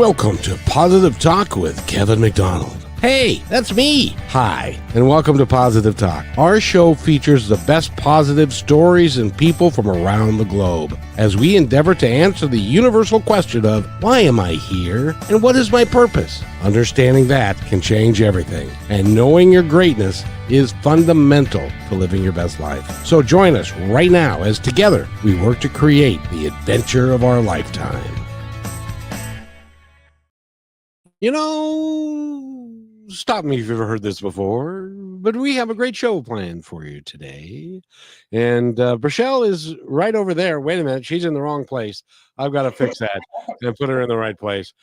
Welcome to Positive Talk with Kevin McDonald. Hey, that's me. Hi, and welcome to Positive Talk. Our show features the best positive stories and people from around the globe as we endeavor to answer the universal question of why am I here and what is my purpose? Understanding that can change everything, and knowing your greatness is fundamental to living your best life. So join us right now as together we work to create the adventure of our lifetime. You know, stop me if you've ever heard this before, but we have a great show planned for you today. And Brachelle is right over there. Wait a minute, she's in the wrong place. I've got to fix that and put her in the right place.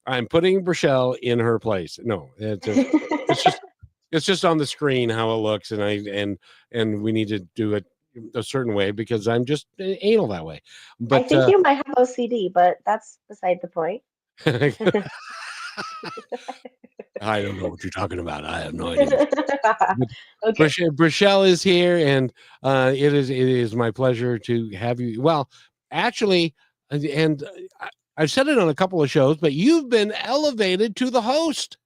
I'm putting Brachelle in her place. No, it's just on the screen how it looks, and we need to do it a certain way because I'm just anal that way. But I think you might have OCD, but that's beside the point. I don't know what you're talking about. I have no idea. Okay. Brachelle is here, and it is my pleasure to have you. Well, actually, and I've said it on a couple of shows, but you've been elevated to the host.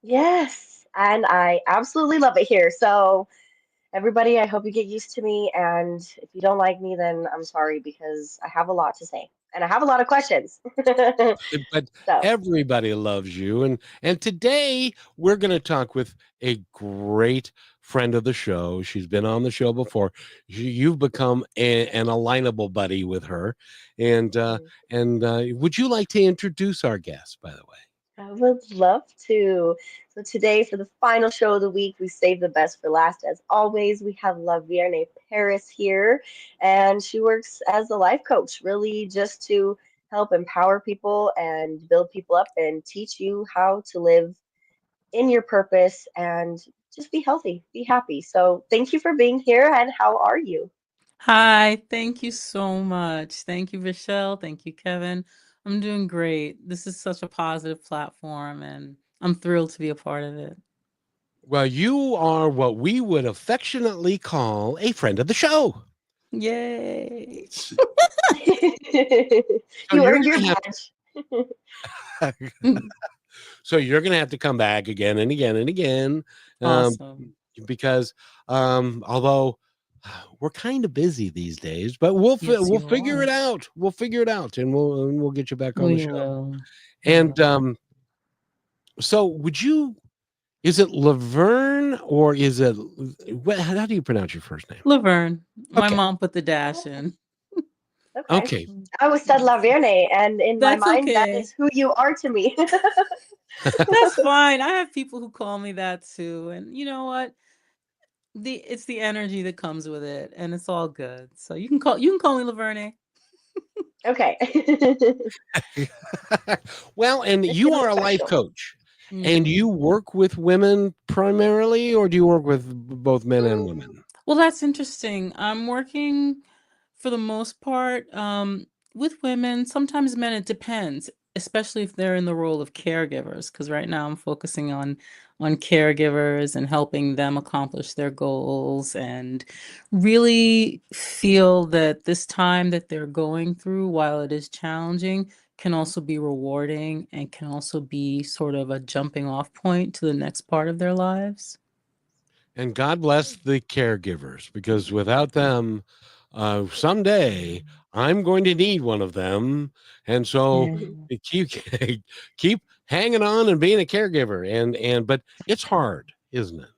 Yes, and I absolutely love it here. So, everybody, I hope you get used to me. And if you don't like me, then I'm sorry because I have a lot to say and I have a lot of questions. But So, everybody loves you, and today we're going to talk with a great friend of the show. She's been on the show before. You've become an alignable buddy with her, and mhm, would you like to introduce our guest, by the way? I would love to. So, today, for the final show of the week, we saved the best for last. As always, we have La-Verne Parris here, and she works as a life coach, really just to help empower people and build people up and teach you how to live in your purpose and just be healthy, be happy. So thank you for being here. And how are you? Hi, thank you so much. Thank you, Rochelle. Thank you, Kevin. I'm doing great. This is such a positive platform, and I'm thrilled to be a part of it. Well, you are what we would affectionately call a friend of the show. Yay. So You you're earned your gonna badge. have so you're gonna have to come back again and again and again, um, Awesome. because although we're kind of busy these days, but Yes, we'll you figure it are. out. We'll figure it out, and we'll get you back on the We show. will. We And will. so, would you? Is it Laverne or is it? How do you pronounce your first name? Laverne. My Okay, mom put the dash Oh, in. okay. okay. I always said Yes. Laverne, and in my That's mind, that is okay. who you are to me. That's fine. I have people who call me that too. And you know what? It's the energy that comes with it, and it's all good. So you can call me Laverne. Okay. Well, and It you feels are a life special. coach, and Mhm. you work with women primarily, or do you work with both men and Mm, women? Well, that's interesting. I'm working for the most part with women, sometimes men. It depends, especially if they're in the role of caregivers. Because right now I'm focusing on caregivers and helping them accomplish their goals and really feel that this time that they're going through, while it is challenging, can also be rewarding and can also be sort of a jumping off point to the next part of their lives. And God bless the caregivers, because without them, someday I'm going to need one of them. And so Yeah. keep keep hanging on and being a caregiver. But it's hard, isn't it?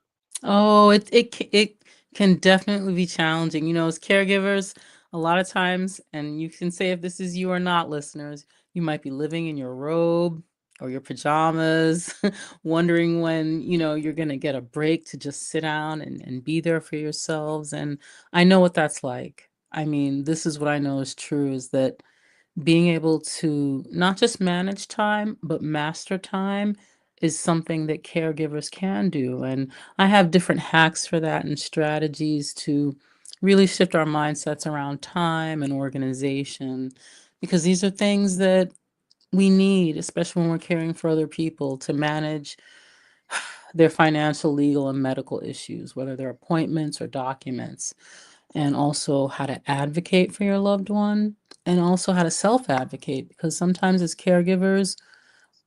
Oh, it can definitely be challenging. You know, as caregivers, a lot of times, and you can say if this is you or not, listeners, you might be living in your robe or your pajamas, wondering when, you're gonna get a break to just sit down and be there for yourselves. And I know what that's like. I mean, this is what I know is true is that being able to not just manage time, but master time is something that caregivers can do. And I have different hacks for that and strategies to really shift our mindsets around time and organization, because these are things that we need, especially when we're caring for other people, to manage their financial, legal, and medical issues, whether they're appointments or documents. and also how to advocate for your loved one, and also how to self-advocate, because sometimes as caregivers,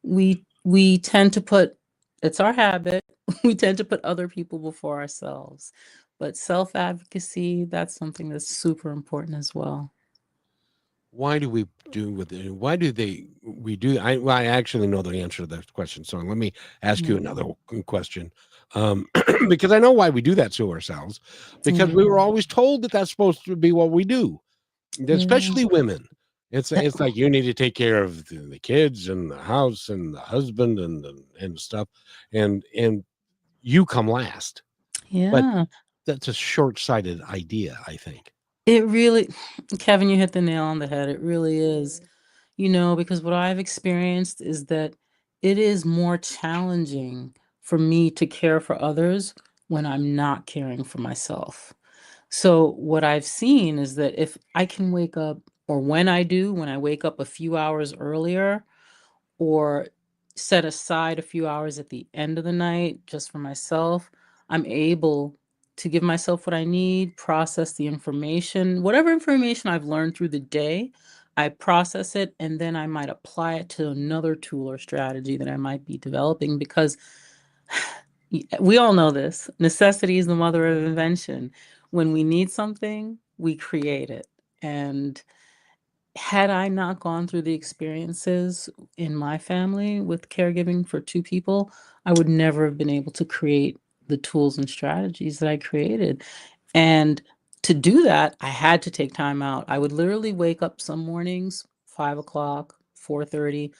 we tend to put, it's our habit, we tend to put other people before ourselves. But self-advocacy, that's something that's super important as well. Why do we do with it? Why do they we do? I actually know the answer to that question. So let me ask you Yeah. another question, um, because I know why we do that to ourselves. Because we were Yeah. always told that that's supposed to be what we do, Yeah. especially women. It's like you need to take care of the kids and the house and the husband and stuff, and you come last. But Yeah. that's a short sighted idea, I think. It really, Kevin, you hit the nail on the head. It really is. Because what I've experienced is that it is more challenging for me to care for others when I'm not caring for myself. So, what I've seen is that if I can wake up, or when I do, when I wake up a few hours earlier, or set aside a few hours at the end of the night just for myself, I'm able to give myself what I need, process the information, whatever information I've learned through the day, I process it, and then I might apply it to another tool or strategy that I might be developing, because we all know this: necessity is the mother of invention. When we need something, we create it. And had I not gone through the experiences in my family with caregiving for two people, I would never have been able to create the tools and strategies that I created. And to do that, I had to take time out. I would literally wake up some mornings, 5 o'clock, 4:30,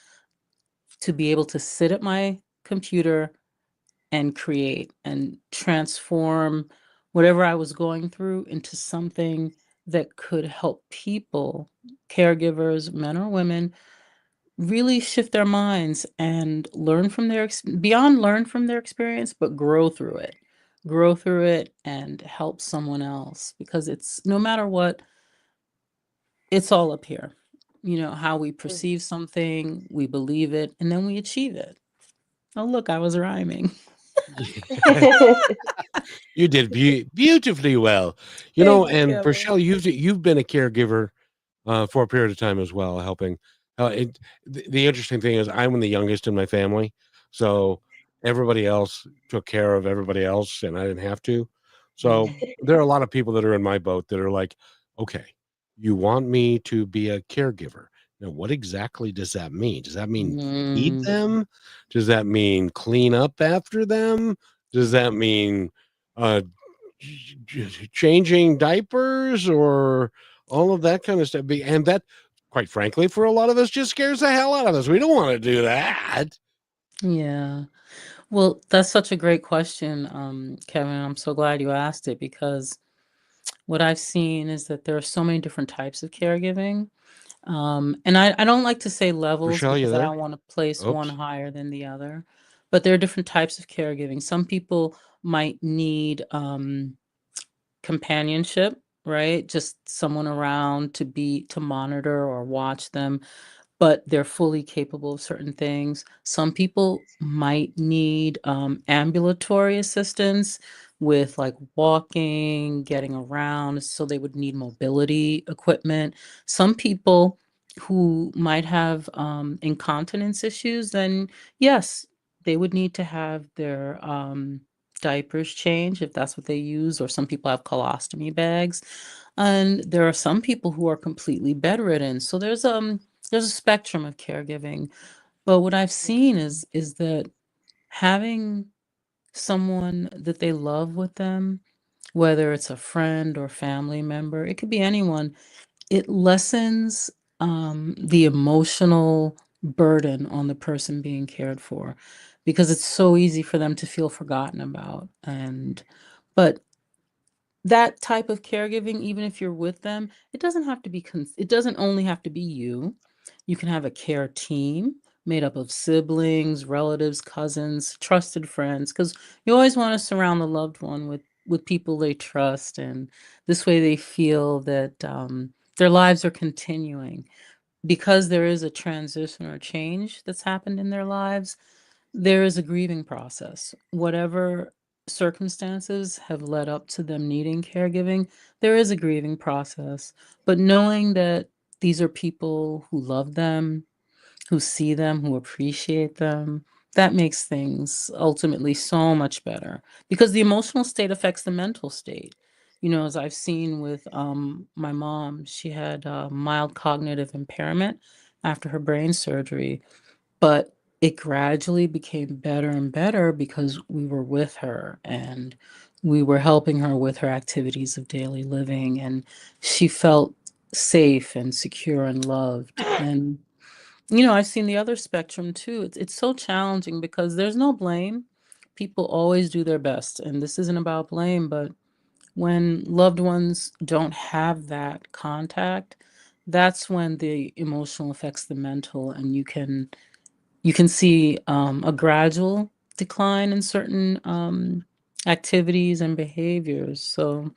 to be able to sit at my computer and create and transform whatever I was going through into something that could help people, caregivers, men or women, really shift their minds and learn from beyond learn from their experience, but grow through it and help someone else, because it's, no matter what, it's all up here. How we perceive something, we believe it, and then we achieve it. Oh, look, I was rhyming. You did beautifully well, Thank you, and Kevin. Rochelle, you've been a caregiver for a period of time as well, helping. The interesting thing is, I'm the youngest in my family, so everybody else took care of everybody else, and I didn't have to. So Mm, there are a lot of people that are in my boat that are like, "Okay, you want me to be a caregiver? Now, what exactly does that mean? Does that mean feed mm, them? Does that mean clean up after them? Does that mean uh, changing diapers or all of that kind of stuff?" And that, quite frankly, for a lot of us, just scares the hell out of us. We don't want to do that. yeah. Well, that's such a great question, Kevin. I'm so glad you asked it, because what I've seen is that there are so many different types of caregiving. And I don't like to say levels, Rochelle, you because I there? don't want to place one Oops. higher than the other. But there are different types of caregiving. Some people might need companionship, right? Just someone around to monitor or watch them, but they're fully capable of certain things. Some people might need ambulatory assistance with, like, walking, getting around, so they would need mobility equipment. Some people who might have incontinence issues, then yes, they would need to have their diapers changed if that's what they use, or some people have colostomy bags. And there are some people who are completely bedridden. So there's a spectrum of caregiving, but what I've seen is that having someone that they love with them, whether it's a friend or family member, it could be anyone, it lessens the emotional burden on the person being cared for, because it's so easy for them to feel forgotten about. And but that type of caregiving, even if you're with them, it doesn't have to be it doesn't only have to be you. You can have a care team made up of siblings, relatives, cousins, trusted friends, because you always want to surround the loved one with people they trust, and this way they feel that their lives are continuing, because there is a transition or change that's happened in their lives. There is a grieving process, whatever circumstances have led up to them needing caregiving, there is a grieving process. But knowing that these are people who love them, who see them, who appreciate them, that makes things ultimately so much better because the emotional state affects the mental state. You know, as I've seen with my mom, she had mild cognitive impairment after her brain surgery, but it gradually became better and better because we were with her and we were helping her with her activities of daily living, and she felt safe and secure and loved. And you know, I've seen the other spectrum too. It's so challenging because there's no blame. People always do their best, and this isn't about blame, but when loved ones don't have that contact, that's when the emotional affects the mental, and you can see a gradual decline in certain activities and behaviors. So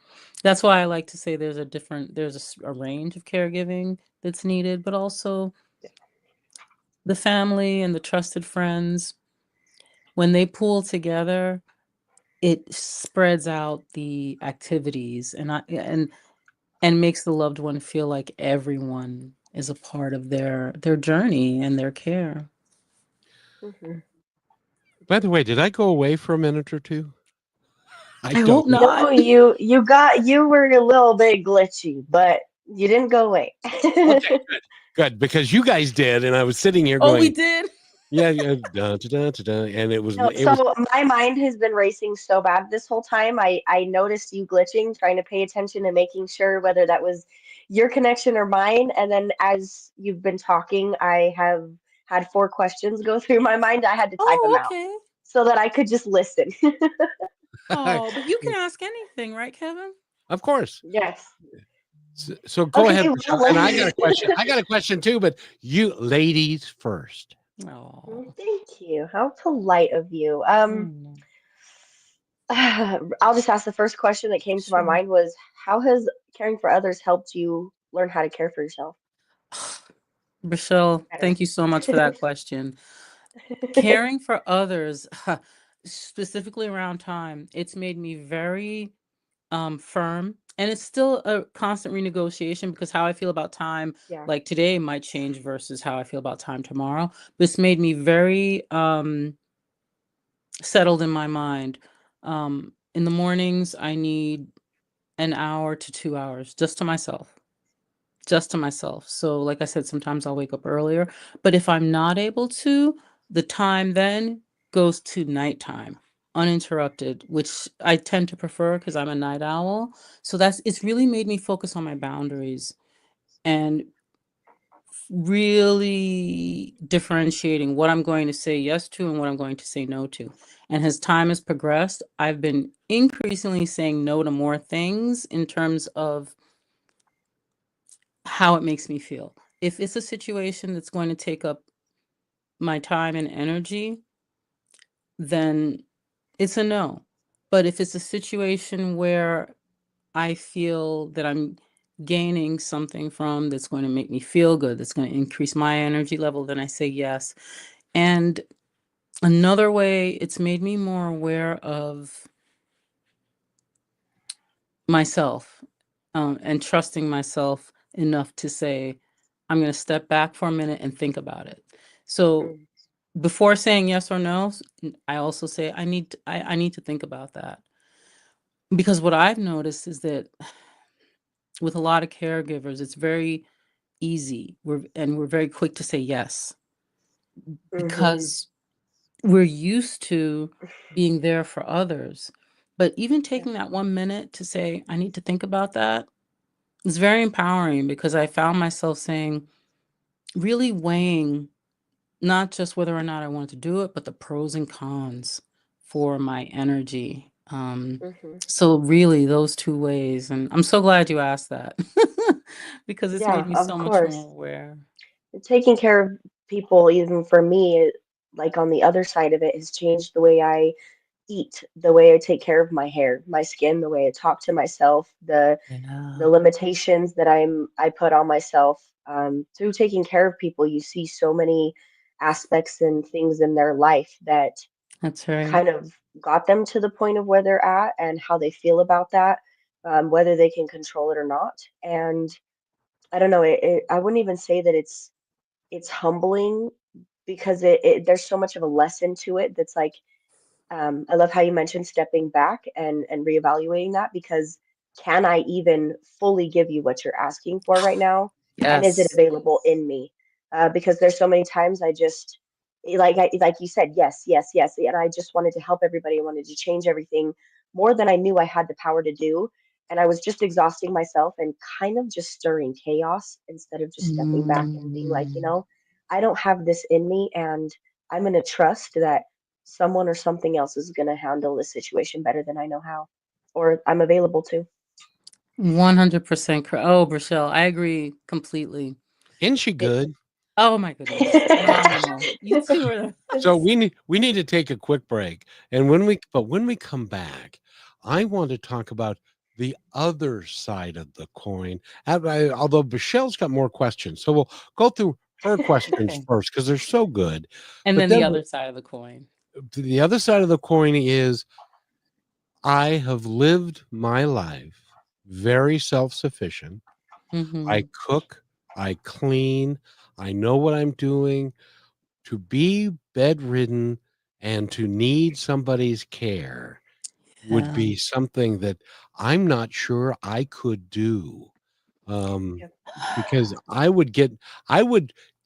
that's why I like to say there's a range of caregiving that's needed, but also the family and the trusted friends, when they pool together, it spreads out the activities and makes the loved one feel like everyone is a part of their journey and their care. Mhm. By the way, did I go away for a minute or two? I I don't hope know. No, not. you were a little bit glitchy, but you didn't go away. Okay, good. Good, because you guys did, and I was sitting here Oh, we going, did. yeah, yeah, da, da, da, da, da, and No, it was so my mind has been racing so bad this whole time. I noticed you glitching, trying to pay attention and making sure whether that was your connection or mine. And then as you've been talking, I have had four questions go through my mind. I had to type them Oh, out okay. so that I could just listen. Oh, but you can ask anything, right, Kevin? of course. Yes. So go ahead, Okay, Michelle. well, And I got a question. I got a question too, but you ladies first. Oh. thank you. How polite of you. Mm, I'll just ask the first question that came to my sure. mind was, how has caring for others helped you learn how to care for yourself Rochelle, better? thank you so much for that question. Caring for others, specifically around time, it's made me very firm. And it's still a constant renegotiation because how I feel about time, Yeah. like today, might change versus how I feel about time tomorrow. This made me very settled in my mind. In the mornings, I need an hour to 2 hours just to myself. Just to myself. So, like I said, sometimes I'll wake up earlier, but if I'm not able to, the time then goes to nighttime, uninterrupted, which I tend to prefer because I'm a night owl. So it's really made me focus on my boundaries and really differentiating what I'm going to say yes to and what I'm going to say no to. And as time has progressed, I've been increasingly saying no to more things in terms of how it makes me feel. If it's a situation that's going to take up my time and energy, then it's a no. But if it's a situation where I feel that I'm gaining something from that's going to make me feel good, that's going to increase my energy level, then I say yes. And another way it's made me more aware of myself, and trusting myself enough to say, I'm going to step back for a minute and think about it. So Mm, before saying yes or no, I also say I need to think about that. Because what I've noticed is that with a lot of caregivers, it's very easy. We're very quick to say yes mhm. because we're used to being there for others. But even Yeah. taking that 1 minute to say, I need to think about that, is very empowering because I found myself saying, really weighing not just whether or not I wanted to do it, but the pros and cons for my energy. Mhm. So really those two ways. And I'm so glad you asked that because it's made Yeah, me of so much more course. aware. Taking care of people, even for me, like on the other side of it, has changed the way I eat, the way I take care of my hair, my skin, the way I talk to myself, the Yeah, limitations that I put on myself. Through taking care of people, you see so many aspects and things in their life that that's right. kind of got them to the point of where they're at and how they feel about that, whether they can control it or not. And I don't know, I wouldn't even say that it's humbling because there's so much of a lesson to it that's like, I love how you mentioned stepping back and reevaluating that, because can I even fully give you what you're asking for right now? And is it Yes. available in me? Because there's so many times I just like you said, yes, yes, yes, and I just wanted to help everybody. I wanted to change everything more than I knew I had the power to do, and I was just exhausting myself and kind of just stirring chaos instead of just stepping back and being like, Mm. I don't have this in me, and I'm going to trust that someone or something else is going to handle this situation better than I know how, or I'm available to. 100% correct. Oh, Rochelle, I agree completely. Isn't she It, good? oh my goodness, phenomenal. You two are the So best. we need to take a quick break, and when we come back, I want to talk about the other side of the coin. Although Michelle's got more questions, so we'll go through her questions Okay. first because they're so good. And But then the then other side of the coin. the other side of the coin is I have lived my life very self-sufficient. I Mm-hmm. cook, I clean, I know what I'm doing. To be bedridden and to need somebody's care would Yeah. be something that I'm not sure I could do, um, Yep. because I would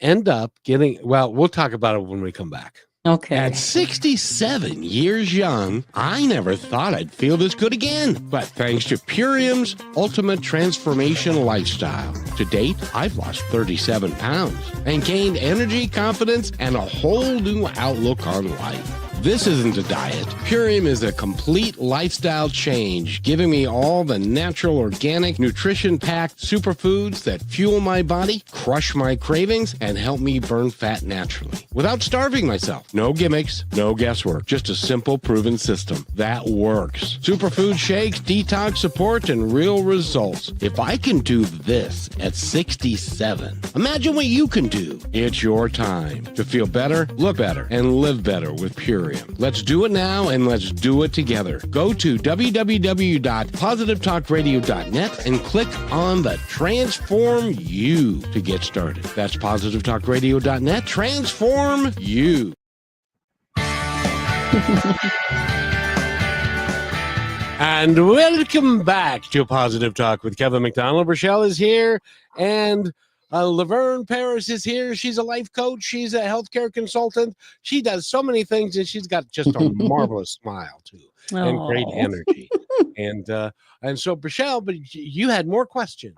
end up getting well, we'll talk about it when we come back. At Okay. 67 years young, I never thought I'd feel this good again. But thanks to Purium's Ultimate Transformation Lifestyle, to date, I've lost 37 pounds and gained energy, confidence, and a whole new outlook on life. This isn't a diet. Purium is a complete lifestyle change, giving me all the natural, organic, nutrition-packed superfoods that fuel my body, crush my cravings, and help me burn fat naturally without starving myself. No gimmicks, no guesswork, just a simple, proven system that works. Superfood shakes, detox support, and real results. If I can do this at 67, imagine what you can do. It's your time to feel better, look better, and live better with Purium. Let's do it now, and let's do it together. Go to www.positivetalkradio.net and click on the Transform You to get started. That's positivetalkradio.net. Transform You. And welcome back to Positive Talk with Kevin McDonald. Rochelle is here, and La-Verne Parris is here. She's a life coach. She's a healthcare consultant. She does so many things, and she's got just a marvelous smile too, and great Oh. energy. And so, Rochelle, but you had more questions.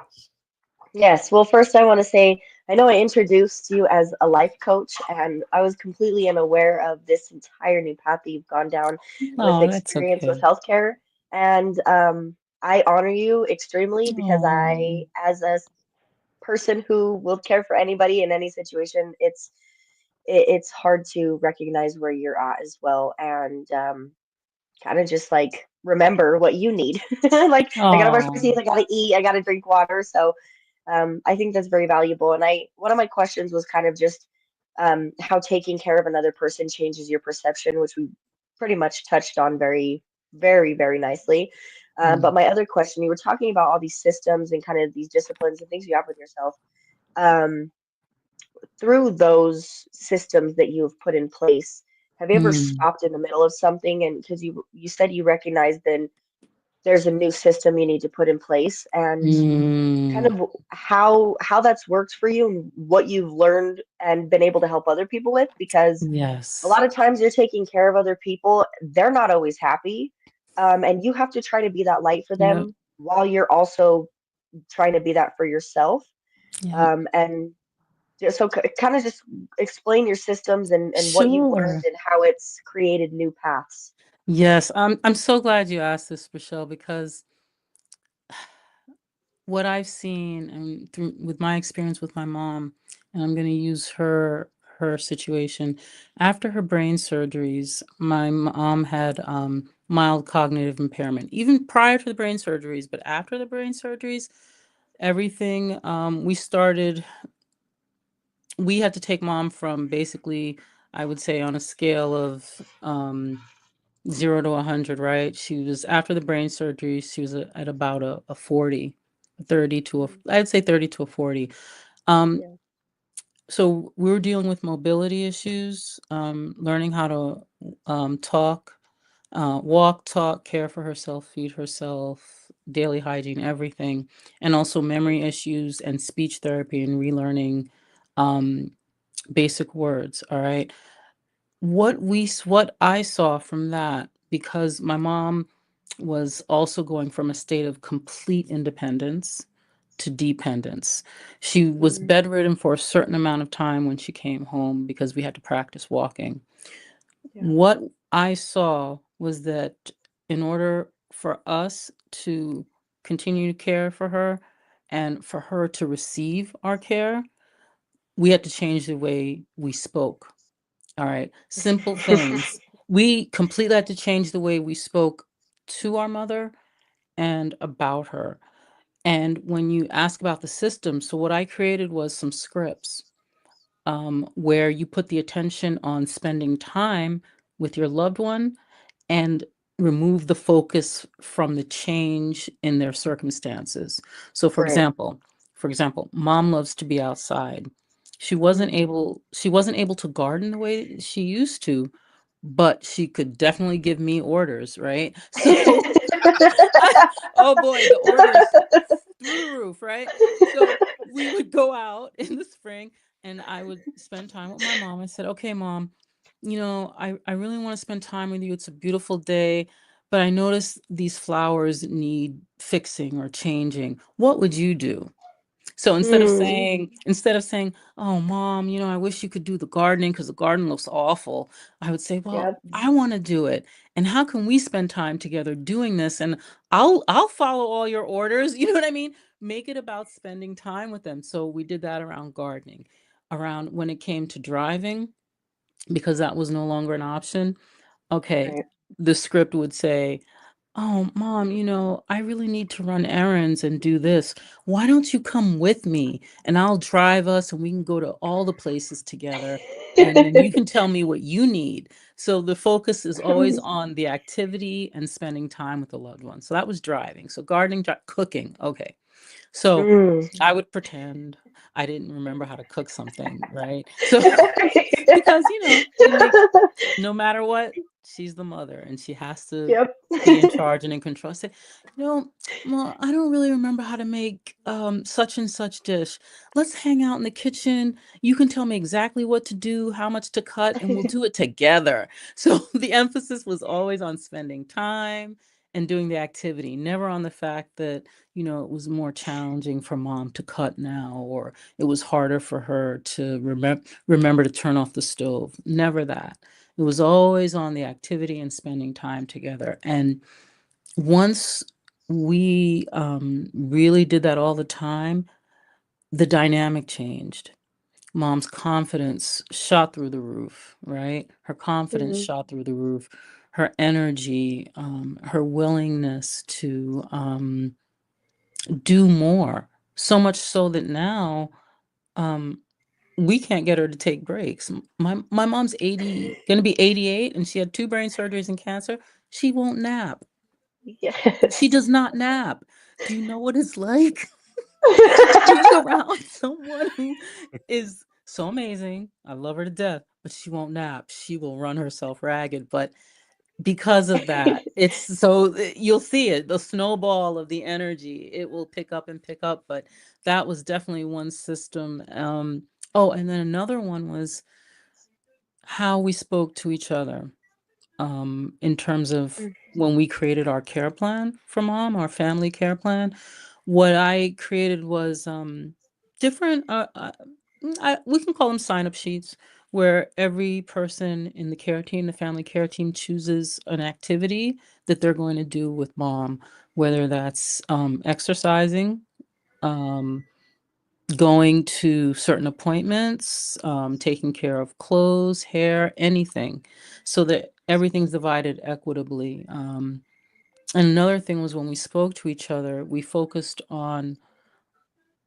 Yes. Well, first I want to say I know I introduced you as a life coach, and I was completely unaware of this entire new path that you've gone down with Oh, that's experience with okay. healthcare. And I honor you extremely because Oh. as a person who will care for anybody in any situation, it's hard to recognize where you're at as well, and kind of just like remember what you need. Like I gotta brush my Oh. teeth, I gotta eat, I gotta drink water. So I think that's very valuable. And I one of my questions was kind of just how taking care of another person changes your perception, which we pretty much touched on very, very, very nicely. But Mm. my other question, you were talking about all these systems and kind of these disciplines and things you have with yourself. Um, Through those systems that you have put in place, have you ever Mm. stopped in the middle of something? And because you said you recognize then there's a new system you need to put in place, and kind Mm. of how that's worked for you and what you've learned and been able to help other people with, because a Yes. lot of times you're taking care of other people, they're not always happy, and you have to try to be that light for Yep. them while you're also trying to be that for yourself. Yep. And so kind of just explain your systems and what you've learned Sure. and how it's created new paths. Yes. I'm so glad you asked this, Michelle, because what I've seen and through with my experience with my mom, and I'm going to use her situation. After her brain surgeries, my mom had mild cognitive impairment, even prior to the brain surgeries, but after the brain surgeries, everything we had to take mom from basically, I would say on a scale of 0 to 100, right? She was after the brain surgery, she was at about a 40, 30 to a, Mm. I'd say 30 to a 40. Um, Yeah. so we were dealing with mobility issues, learning how to talk, walk, talk, care for herself, feed herself, daily hygiene, everything, and also memory issues and speech therapy and relearning um, basic words. All right. What I saw from that, because my mom was also going from a state of complete independence to dependence. She was Mm. bedridden for a certain amount of time when she came home because we had to practice walking. Yeah. What I saw was that in order for us to continue to care for her and for her to receive our care, we had to change the way we spoke. All right. Simple things. We completely had to change the way we spoke to our mother and about her. And when you ask about the system, so what I created was some scripts where you put the attention on spending time with your loved one and remove the focus from the change in their circumstances. So Right. for example, mom loves to be outside. Mm. She wasn't able to garden the way she used to, but she could definitely give me orders, right? So oh boy, the orders through the roof, right? So we would go out in the spring and I would spend time with my mom. I said, okay, mom, I really want to spend time with you. It's a beautiful day, but I notice these flowers need fixing or changing. What would you do? So Mm. instead of saying, "Oh, mom, I wish you could do the gardening because the garden looks awful," I would say, "Well, Yep. I want to do it, and how can we spend time together doing this? And I'll follow all your orders." You know what I mean? Make it about spending time with them. So we did that around gardening, around when it came to driving, because that was no longer an option. Okay, Right. the script would say, "Oh, mom, I really need to run errands and do this. Why don't you come with me and I'll drive us and we can go to all the places together and then you can tell me what you need." So the focus is always on the activity and spending time with the loved one. So that was driving. So gardening, cooking. Okay. So Mm. I would pretend I didn't remember how to cook something, right? So because it makes no matter what, she's the mother and she has to Yep. be in charge and in control. I say, well, I don't really remember how to make such and such dish. Let's hang out in the kitchen. You can tell me exactly what to do, how much to cut, and we'll do it together. So the emphasis was always on spending time and doing the activity, never on the fact that, it was more challenging for mom to cut now, or it was harder for her to remember to turn off the stove. Never that. It was always on the activity and spending time together. And once we really did that all the time, the dynamic changed. Mom's confidence shot through the roof, right? Her confidence Mm. shot through the roof. Her energy, her willingness to do more. So much so that now um, we can't get her to take breaks. My mom's 80, gonna be 88, and she had 2 brain surgeries and cancer. She won't nap. She Yes. does not nap. Do you know what it's like being around someone who is so amazing? I love her to death, but she won't nap. She will run herself ragged, but because of that, it's so you'll see it, the snowball of the energy, it will pick up, but that was definitely one system. Oh, and then another one was how we spoke to each other, in terms of Mm. when we created our care plan for mom, our family care plan. What I created was different, we can call them sign up sheets, where every person in the care team, the family care team, chooses an activity that they're going to do with mom, whether that's exercising, um, going to certain appointments, taking care of clothes, hair, anything, so that everything's divided equitably. And another thing was when we spoke to each other, we focused on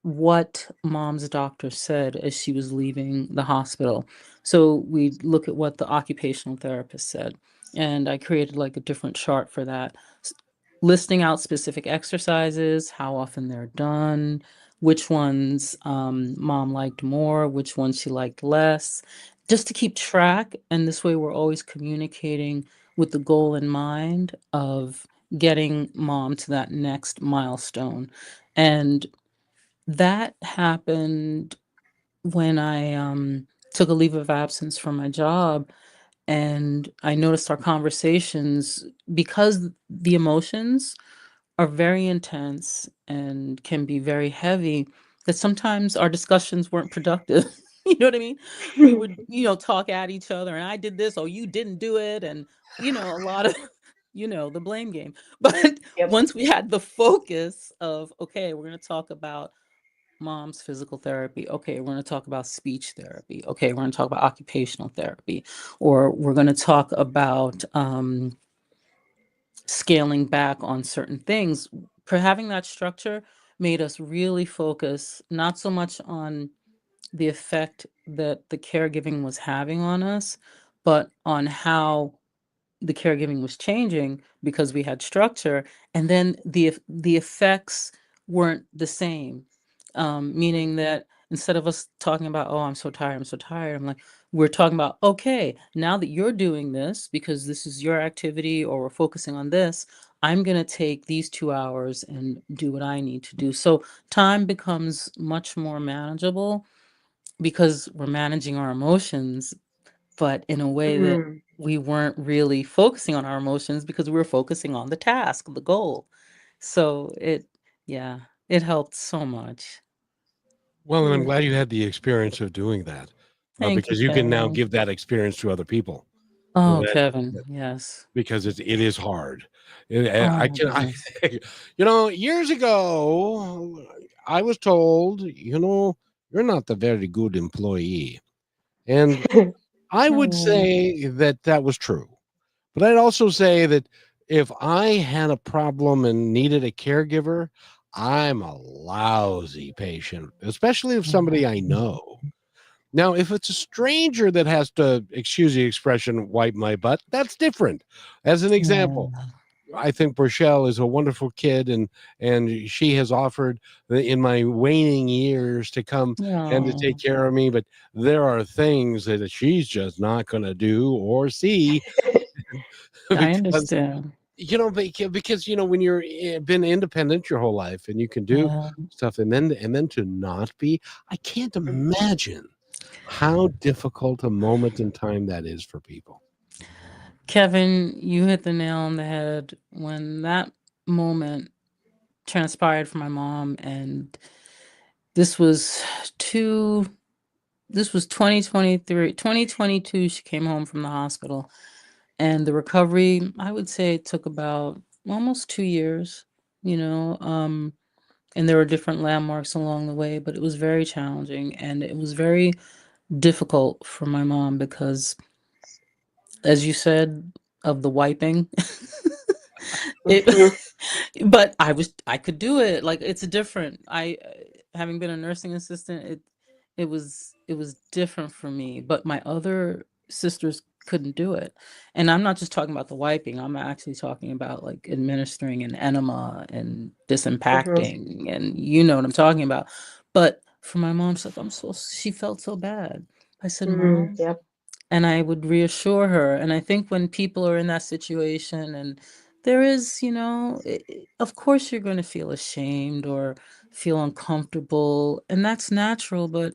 what mom's doctor said as she was leaving the hospital. So we look at what the occupational therapist said. And I created like a different chart for that, listing out specific exercises, how often they're done, which ones mom liked more, which ones she liked less, just to keep track. And this way, we're always communicating with the goal in mind of getting mom to that next milestone. And that happened when I took a leave of absence from my job, and I noticed our conversations, because the emotions are very intense and can be very heavy, that sometimes our discussions weren't productive. You know what I mean? We would, talk at each other, and I did this, oh, you didn't do it, and a lot of the blame game. But Yep. once we had the focus of, okay, we're going to talk about mom's physical therapy. Okay, we're going to talk about speech therapy. Okay, we're going to talk about occupational therapy, or we're going to talk about scaling back on certain things. For having that structure made us really focus not so much on the effect that the caregiving was having on us, but on how the caregiving was changing because we had structure, and then the effects weren't the same. Meaning that instead of us talking about, oh, I'm so tired, I'm so tired, I'm like, we're talking about, okay, now that you're doing this because this is your activity, or we're focusing on this, I'm going to take these 2 hours and do what I need to do. So time becomes much more manageable because we're managing our emotions, but in a way that Mhm. we weren't really focusing on our emotions because we were focusing on the task, the goal. So yeah, it helped so much. Well, and I'm Mm. glad you had the experience of doing that, Thank you, because you can now Kevin. give that experience to other people. Oh, That, Kevin, that yes. because it is hard. Oh I my can I, goodness. years ago, I was told, you're not a very good employee, and I would Oh, say that that was true. But I'd also say that if I had a problem and needed a caregiver, I'm a lousy patient, especially if somebody I know. Now, if it's a stranger that has to, excuse the expression, wipe my butt, that's different. As an example, yeah. I think Rochelle is a wonderful kid, and she has offered in my waning years to come and to take Oh, care of me. But there are things that she's just not going to do or see I because understand. when you're been independent your whole life and you can do Yeah. stuff, and then to not be, I can't imagine how difficult a moment in time that is for people. Kevin, you hit the nail on the head when that moment transpired for my mom. And this was two this was 2023, 2022. She came home from the hospital, and the recovery, I would say, it took about almost 2 years, you know. And there were different landmarks along the way, but it was very challenging, and it was very difficult for my mom because, as you said, of the wiping, it Mhm. but I could do it. Like, it's different. Having been a nursing assistant, it was different for me, but my other sisters couldn't do it. And I'm not just talking about the wiping. I'm actually talking about like administering an enema and Mhm. disimpacting, and you know what I'm talking about. But for my mom, she's like, she felt so bad. I said, Mhm. Mom, Yep. and I would reassure her. And I think when people are in that situation, and there is, of course you're going to feel ashamed or feel uncomfortable, and that's natural. But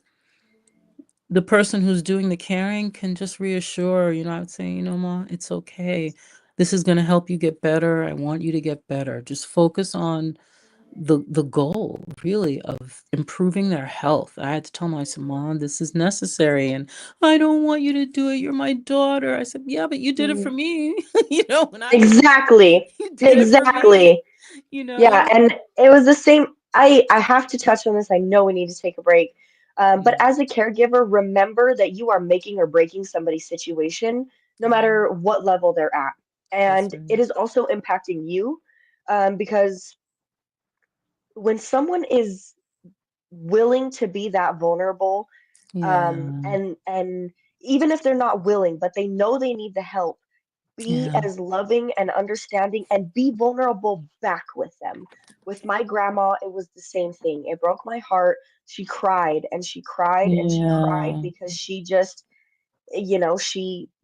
the person who's doing the caring can just reassure, I would say, Ma, it's okay. This is going to help you get better. I want you to get better. Just focus on the goal, really, of improving their health. I had to tell my son, Mom, this is necessary, and I don't want you to do it. You're my daughter. I said, yeah, but you did it for Mhm. me. When I was sick, Exactly. you did it for me. Exactly. you Yeah, know. and it was the same. I have to touch on this. I know we need to take a break. But Yeah, as a caregiver, remember that you are making or breaking somebody's situation, no yeah, matter what level they're at. that's And right. it is also impacting you, because when someone is willing to be that vulnerable, Yeah, and even if they're not willing, but they know they need the help, be Yeah. as loving and understanding and be vulnerable back with them. With my grandma, it was the same thing. It broke my heart. She cried and she cried and she cried Yeah. because she just,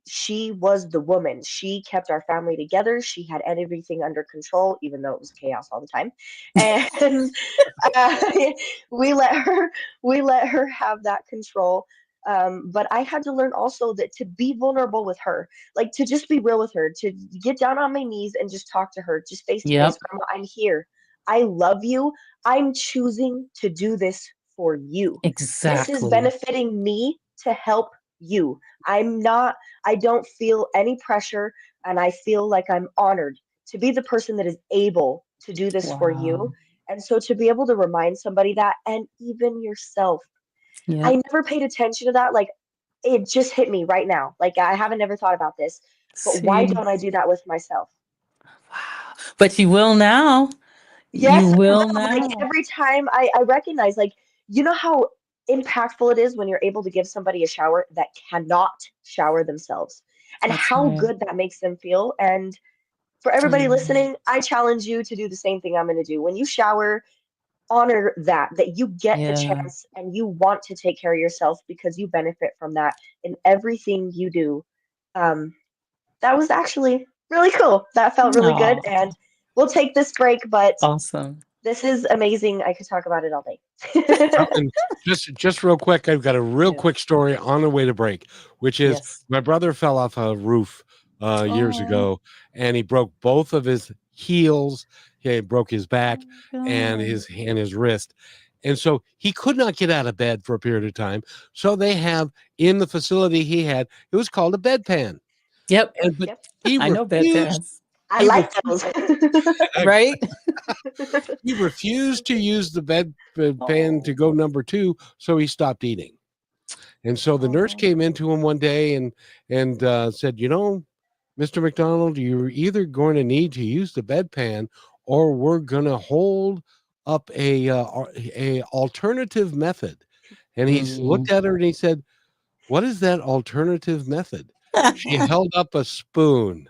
she was the woman. She kept our family together. She had everything under control, even though it was chaos all the time. And uh, we let her we let her have that control. But I had to learn also that to be vulnerable with her, like to just be real with her, to get down on my knees and just talk to her, just face to face. Yep. Grandma, I'm here. I love you. I'm choosing to do this for you. This is Exactly. benefiting me to help you. I don't feel any pressure, and I feel like I'm honored to be the person that is able to do this for you. Wow. And so to be able to remind somebody that, and even yourself, I Yep. never paid attention to that. Like it just hit me right now. Like I haven't never thought about this, but why See. don't I do that with myself? Wow. But you will now. You Yes, I will will. Like now. every time I recognize, like, you know how impactful it is when you're able to give somebody a shower that cannot shower themselves, and That's how right. good that makes them feel. And for everybody Mm, listening, I challenge you to do the same thing I'm going to do. When you shower, honor that you get the yeah. chance and you want to take care of yourself because you benefit from that in everything you do. Um, that was actually really cool. That felt really good. Oh, And we'll take this break, but awesome. this is amazing. I could talk about it all day. And just real quick, I've got a real Yes. quick story on the way to break, which is Yes. my brother fell off a roof years Oh, ago, and he broke both of his heels. He broke his oh back my and God. his wrist, and so he could not get out of bed for a period of time. So they have in the facility he had, it was called a bedpan, Yep. and but Yep. he I know refused. bedpans. I He like refused. those. Right? He refused to use the bedpan to Oh. go number two, so he stopped eating. And so the nurse Oh. came into him one day and said, "You know, Mr. McDonald, you're either going to need to use the bedpan, or we're going to hold up a alternative method." And he Mm. looked at her and he said, "What is that alternative method?" She held up a spoon.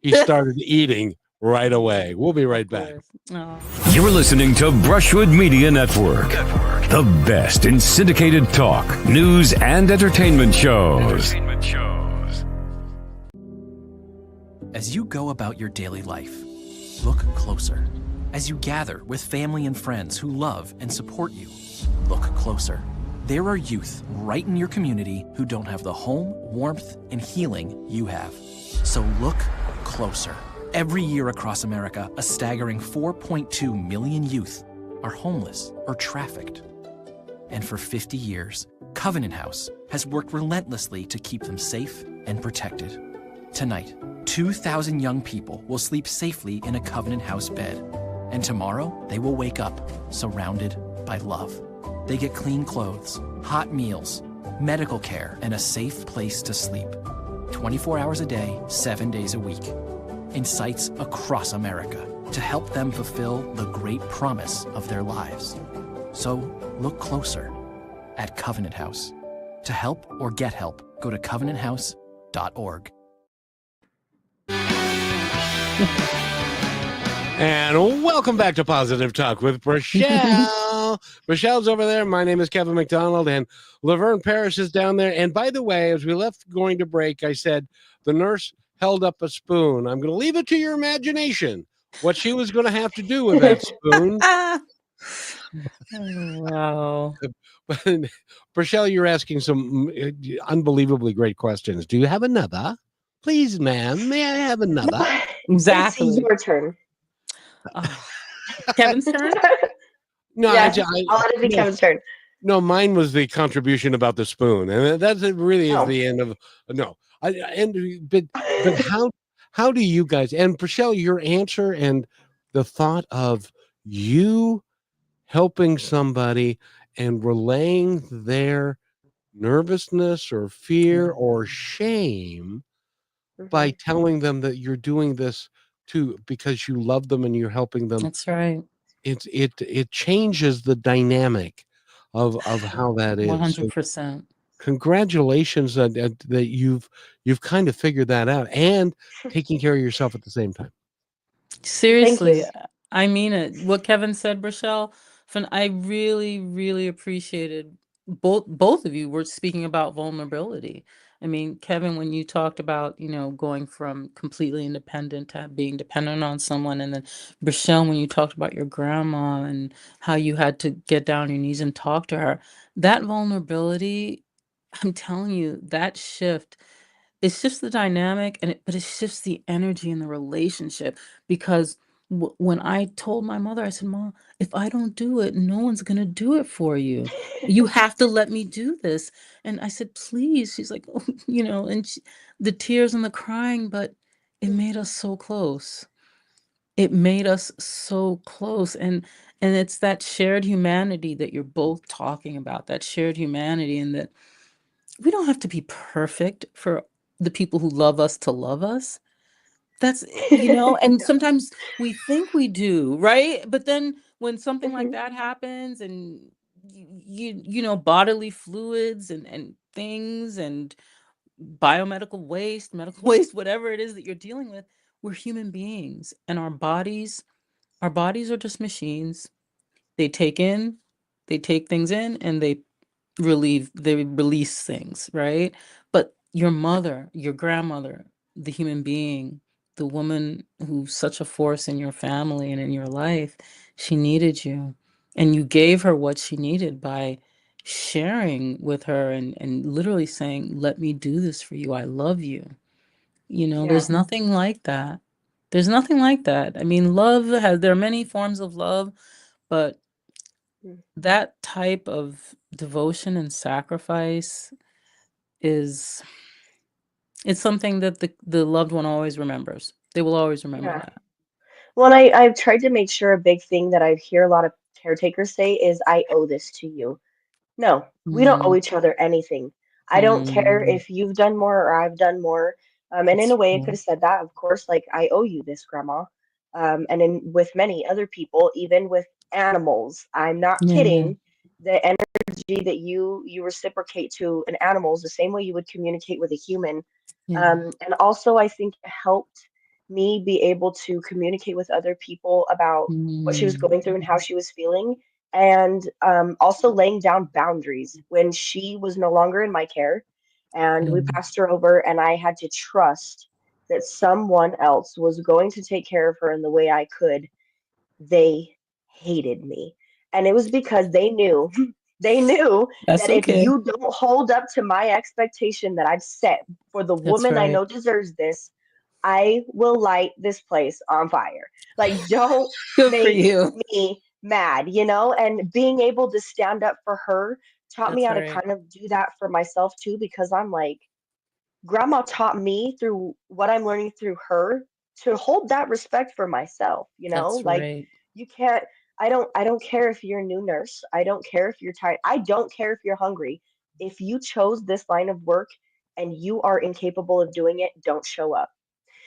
He started eating right away. We'll be Of right back. course. Oh. You're listening to Brushwood Media Network, the best in syndicated talk, news, and entertainment shows. As you go about your daily life, look closer. As you gather with family and friends who love and support you, look closer. There are youth right in your community who don't have the home, warmth, and healing you have. So look closer. Every year across America, a staggering 4.2 million youth are homeless or trafficked. And for 50 years, Covenant House has worked relentlessly to keep them safe and protected. Tonight, 2,000 young people will sleep safely in a Covenant House bed. And tomorrow, they will wake up surrounded by love. They get clean clothes, hot meals, medical care, and a safe place to sleep. 24 hours a day, 7 days a week. In sites across America to help them fulfill the great promise of their lives. So look closer at Covenant House. To help or get help, go to covenanthouse.org. And welcome back to Positive Talk with Rochelle. Rochelle's over there. My name is Kevin McDonald, and La-Verne Parris is down there. And by the way, as we left going to break, I said the nurse held up a spoon. I'm going to leave it to your imagination what she was going to have to do with that spoon. Oh, wow. But Rochelle, you're asking some unbelievably great questions. Do you have another? Please, ma'am, may I have another? It's Exactly. your turn. Oh. Kevin's turn? No, Yes, I'll let it be no, Kevin's turn. no, mine was the contribution about the spoon, and that's it. Really is Oh. the end of no. But how do you guys and Rochelle, your answer and the thought of you helping somebody and relaying their nervousness or fear or shame by Mhm. telling them that you're doing this because you love them and you're helping them. That's right. It changes the dynamic of how that is. So 100%. congratulations that you've kind of figured that out and taking care of yourself at the same time. Thank you. Seriously, I mean it. What Kevin said, Rochelle, I really, really appreciated both of you were speaking about vulnerability. I mean, Kevin, when you talked about, going from completely independent to being dependent on someone, and then Rochelle, when you talked about your grandma and how you had to get down on your knees and talk to her, that vulnerability, I'm telling you, that shift. It shifts the dynamic but it shifts the energy in the relationship because when I told my mother, I said, "Mom, if I don't do it, no one's gonna do it for you. You have to let me do this." And I said, "Please." She's like, "Oh," and the tears and the crying, but it made us so close. It made us so close, and it's that shared humanity that you're both talking about, that shared humanity, and that we don't have to be perfect for the people who love us to love us. That's, and sometimes we think we do, right? But then when something like Mhm. that happens and bodily fluids and things and biomedical waste, medical waste, whatever it is that you're dealing with, we're human beings and our bodies are just machines. They take in, they take things in and they release things, right? But your mother, your grandmother, the human being, the woman who's such a force in your family and in your life, she needed you. And you gave her what she needed by sharing with her and literally saying, "Let me do this for you. I love you." Yeah. There's nothing like that. There's nothing like that. I mean, there are many forms of love, but Mm. that type of devotion and sacrifice is it's something that the loved one always remembers. They will always remember Yeah. that. Well, I've tried to make sure a big thing that I hear a lot of caretakers say is, I owe this to you. No, we don't owe Mm, each other anything. I don't care mm, if you've done more or I've done more. And in a that's way, I could right. have said that, of course, like, I owe you this, Grandma. And with many other people, even with animals, I'm not Yeah. kidding. The energy that you reciprocate to an animal is the same way you would communicate with a human. Yeah. And also, I think it helped me be able to communicate with other people about what she was Mm, going through and how she was feeling, and also laying down boundaries when she was no longer in my care and we yeah. passed her over, and I had to trust that someone else was going to take care of her in the way I could. They hated me. And it was because they knew, they knew That's that if okay. you don't hold up to my expectation that I've set for the That's woman I right. know deserves this, I will light this place on fire. Like, don't Good for make you. me mad, And being able to stand up for her taught me That's how to right. kind of do that for myself too, because I'm like, grandma taught me through what I'm learning through her to hold that respect for myself, That's like, right. you can't, I don't care if you're a new nurse. I don't care if you're tired. I don't care if you're hungry. If you chose this line of work and you are incapable of doing it, don't show up,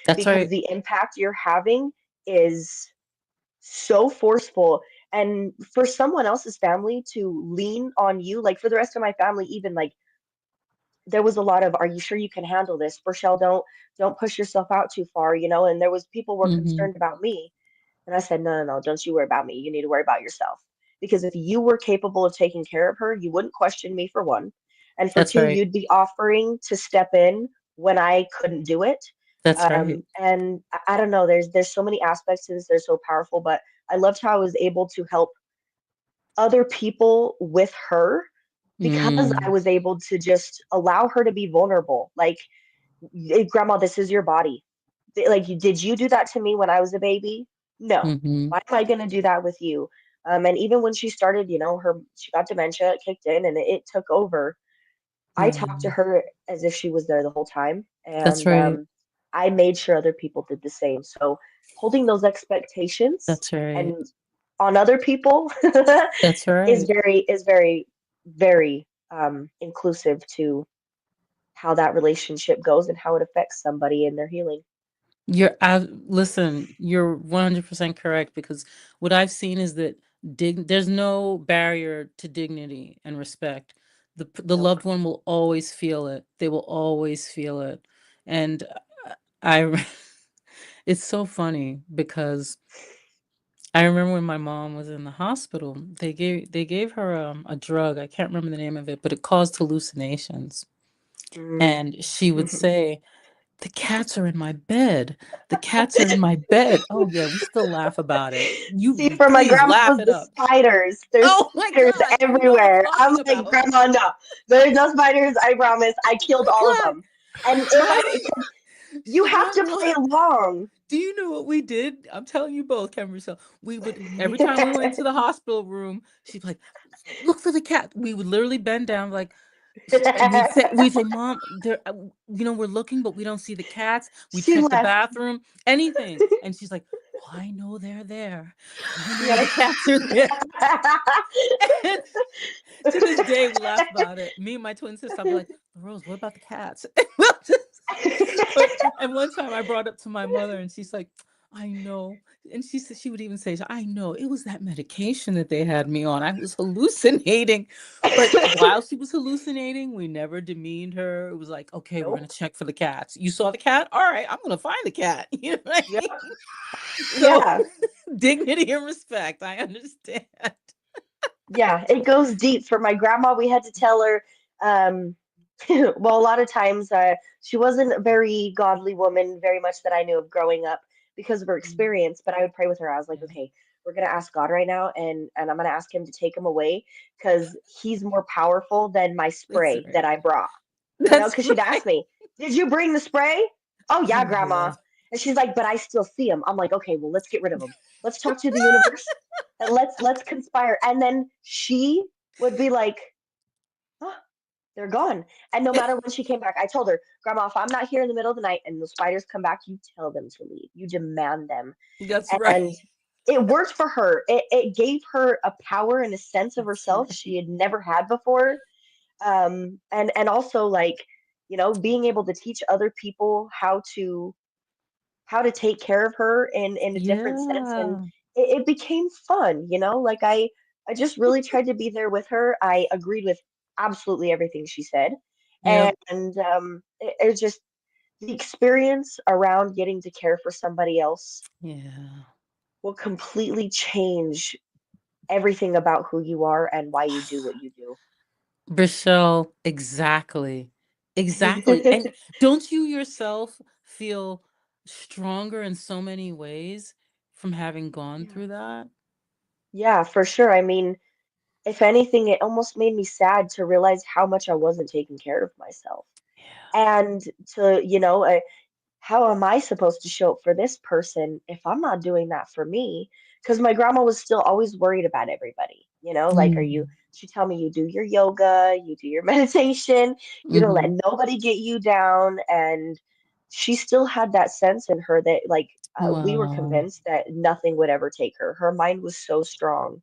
That's because right. the impact you're having is so forceful. And for someone else's family to lean on you, like for the rest of my family, even, like, there was a lot of, are you sure you can handle this, Rochelle? Don't push yourself out too far, and there was people were Hmm. concerned about me. And I said, no, no, no, don't you worry about me. You need to worry about yourself. Because if you were capable of taking care of her, you wouldn't question me, for one. And for That's two, right. you'd be offering to step in when I couldn't do it. That's right. And I don't know, there's so many aspects to this. They're so powerful, but I loved how I was able to help other people with her because I Mm, was able to just allow her to be vulnerable. Like, Grandma, this is your body. Like, did you do that to me when I was a baby? No. mm-hmm. Why am I going to do that with you? And even when she started, she got dementia, it kicked in, and it took over. I Yeah. talked to her as if she was there the whole time, That's and right. I made sure other people did the same. So holding those expectations That's right. and on other people That's is right. very, very inclusive to how that relationship goes and how it affects somebody in their healing. Listen, you're 100% correct because what I've seen is that there's no barrier to dignity and respect. The Nope. loved one will always feel it. They will always feel it. And I it's so funny because I remember when my mom was in the hospital, they gave her a drug. I can't remember the name of it, but it caused hallucinations. Mm. And she would say, "The cats are in my bed. The cats are in my bed." Oh yeah, we still laugh about it. See, You for my please grandma, it laugh was it the up. spiders. There's Oh my spiders God, you know what I'm everywhere. I'm talking like, about. Grandma, no, there's no spiders. I promise. I Oh killed all of my God. them. And if I, My because you have my to mom, play along. do you know what we did? I'm telling you both, Kevin Rousseau. We would every time we went to the hospital room, she'd be like, "Look for the cat." We would literally bend down, like, and we'd say, "Mom, there, we're looking, but we don't see the cats." We She check the left. bathroom, anything, and she's like, "Oh, I know they're there. I know the Yeah. cats are there." And to this day, we laugh about it. Me and my twin sister, I'll be like, "Rose, what about the cats?" We'll and one time I brought up to my mother, and she's like, "I know." And she said she would even say, "I know it was that medication that they had me on. I was hallucinating." But while she was hallucinating, we never demeaned her. It was like, "Okay, we're gonna Nope. check for the cats. You saw the cat? All right, I'm gonna find the cat." You know what I Yeah. mean? So Yeah. dignity and respect. I understand. Yeah, it goes deep. For my grandma, we had to tell her, um, well, a lot of times she wasn't a very godly woman, very much that I knew of growing up because of her Mm, experience. But I would pray with her. I was like, yeah, okay, we're gonna ask God right now, and I'm gonna ask him to take him away because he's more powerful than my that's spray that right. I brought. That's Because she'd ask right. me, "Did you bring the spray?" "Oh yeah, Oh grandma." Lord. And she's like, "But I still see him." I'm like, "Okay, well, let's get rid of him. Let's talk to the universe and let's conspire." And then she would be like, "Oh, they're gone." And no matter when she came back, I told her, "Grandma, if I'm not here in the middle of the night and the spiders come back, you tell them to leave. You demand them." That's right. And it worked for her. It gave her a power and a sense of That's herself she right. had never had before. And also, like, being able to teach other people how to take care of her in a different sense. And Yeah. it became fun, like I just really tried to be there with her. I agreed with absolutely everything she said. Yep. And it's just the experience around getting to care for somebody else Yeah. will completely change everything about who you are and why you do what you do. Rochelle, exactly. Exactly. And don't you yourself feel stronger in so many ways from having gone Yeah. through that? Yeah, for sure. I mean, if anything, it almost made me sad to realize how much I wasn't taking care of myself. Yeah. And to, how am I supposed to show up for this person if I'm not doing that for me? Because my grandma was still always worried about everybody, like, Mm. she tell me, you do your yoga, you do your meditation, you don't let Mhm. nobody get you down. And she still had that sense in her that, like, we were Wow. convinced that nothing would ever take her. Her mind was so strong.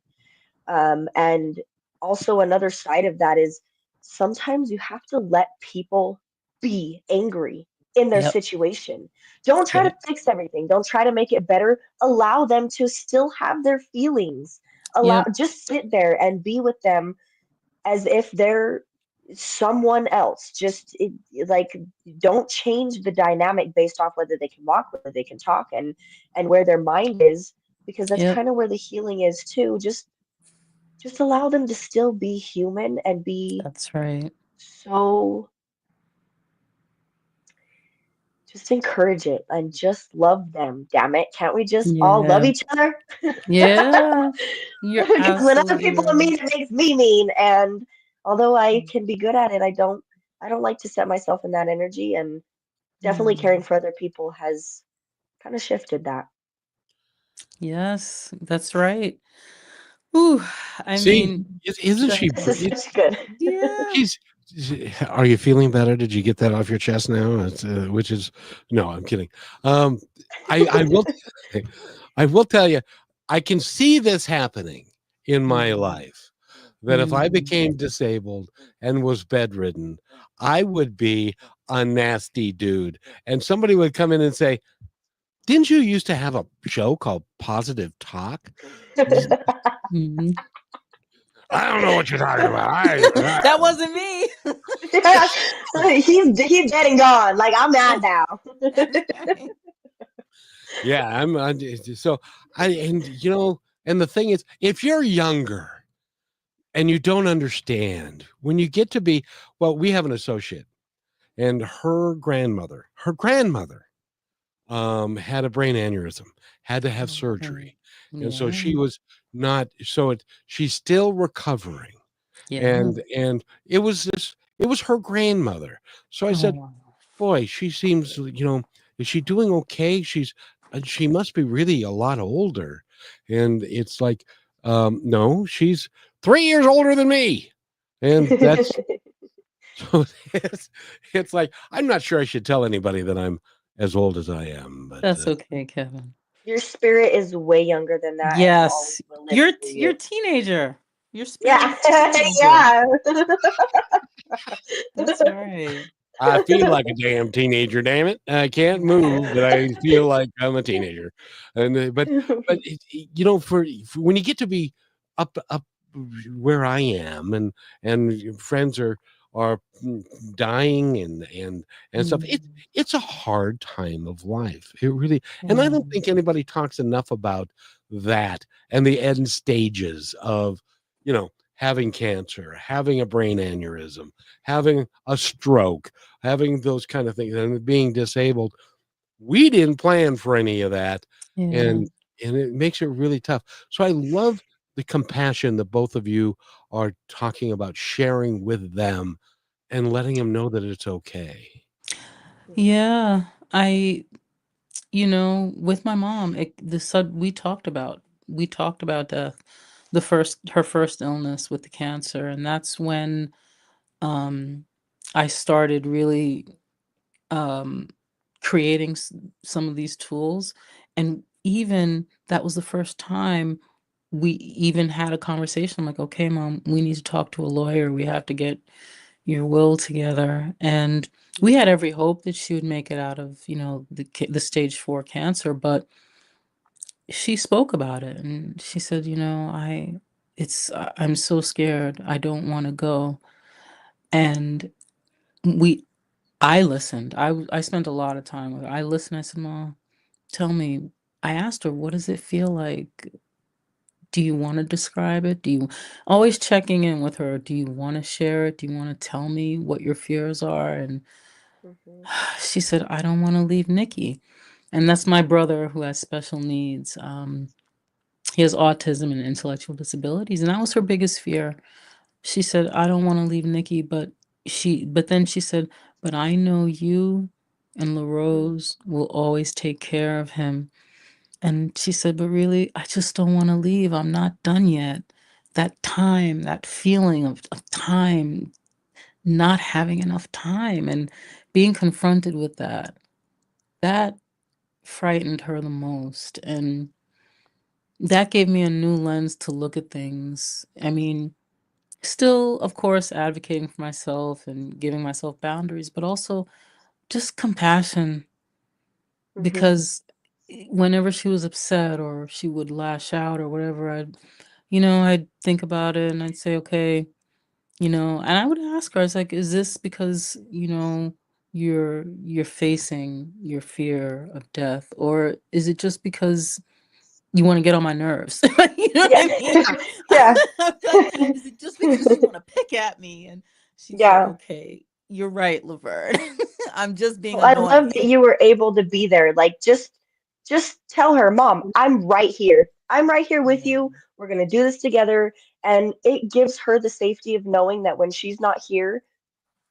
And also, another side of that is sometimes you have to let people be angry in their Yep. situation. Don't try to Yep. fix everything. Don't try to make it better. Allow them to still have their feelings. Yep. Just sit there and be with them as if they're someone else. Like, don't change the dynamic based off whether they can walk, whether they can talk, and where their mind is, because that's Yep. kind of where the healing is too. Just allow them to still be human and be That's right. so, just encourage it and just love them. Damn it. Can't we just all love Yeah. each other? Yeah. You're Because when other absolutely people are right. mean, it makes me mean. And although I can be good at it, I don't like to set myself in that energy. And definitely caring Mm. for other people has kind of shifted that. Yes, that's right. Ooh, I See, mean, isn't go she? ahead. This is such good. Yeah. She's. Are you feeling better? Did you get that off your chest now? Which is no, I'm kidding. Um, I will. I will tell you, I can see this happening in my Mhm. life. That if I Mhm. became disabled and was bedridden, I would be a nasty dude, and somebody would come in and say, "Didn't you used to have a show called Positive Talk?" Mhm. I don't know what you're talking about. That wasn't me. He's dead and gone. Like, I'm mad now. That's right. Yeah, so and the thing is, if you're younger and you don't understand, when you get to be, well, we have an associate, and her grandmother had a brain aneurysm, had to have surgery. And so Yeah. she was not, she's still recovering. Yeah. And it was her grandmother. So I said, Oh, boy, she seems, is she doing okay? She must be really a lot older. And it's like, no, she's 3 years older than me. And that's so it's like, I'm not sure I should tell anybody that I'm as old as I am, but that's okay, Kevin. Your spirit is way younger than that and always Yes. will live You're through you're a you. teenager. Your spirit Yeah. is a teenager. Yeah. That's right. I feel like a damn teenager. Damn it! I can't move, but I feel like I'm a teenager. And but for when you get to be up where I am, and friends are dying and stuff, it's a hard time of life. It really, and I don't think anybody talks enough about that and the end stages of having cancer, having a brain aneurysm, having a stroke, having those kind of things, and being disabled. We didn't plan for any of that, Yeah. and it makes it really tough. So I love the compassion that both of you are talking about, sharing with them and letting them know that it's okay. Yeah. With my mom, we talked about death, her first illness with the cancer, and that's when um I started really um creating some of these tools, and even that was the first time we even had a conversation. I'm like, okay, mom, we need to talk to a lawyer. We have to get your will together. And we had every hope that she would make it out of, the stage 4 cancer, but she spoke about it and she said, I'm so scared. I don't want to go. And we I listened. I spent a lot of time with her. I listened. I said, Mom, tell me. I asked her, what does it feel like? Do you want to describe it? Do you always checking in with her? Do you want to share it? Do you want to tell me what your fears are? And Mhm. she said, I don't want to leave Nikki. And that's my brother who has special needs. He has autism and intellectual disabilities, and that was her biggest fear. She said, I don't want to leave Nikki, but then she said, but I know you and Mm. LaRose will always take care of him. And she said, but really, I just don't want to leave. I'm not done yet. That time, that feeling of time, not having enough time and being confronted with that frightened her the most. And that gave me a new lens to look at things. I mean, still, of course, advocating for myself and giving myself boundaries, but also just compassion, Mhm. because whenever she was upset or she would lash out or whatever, I'd think about it and I'd say, okay, and I would ask her, I was like, is this because, you're facing your fear of death, or is it just because you want to get on my nerves? You know Yeah. what I mean? Yeah. I'm like, is it just because you want to pick at me? And she'd say, Yeah. okay, you're right, Laverne. I'm just being Well, I love that annoying. you were able to be there. Like, just tell her, Mom, I'm right here. I'm right here with Yeah. you. We're gonna do this together. And it gives her the safety of knowing that when she's not here,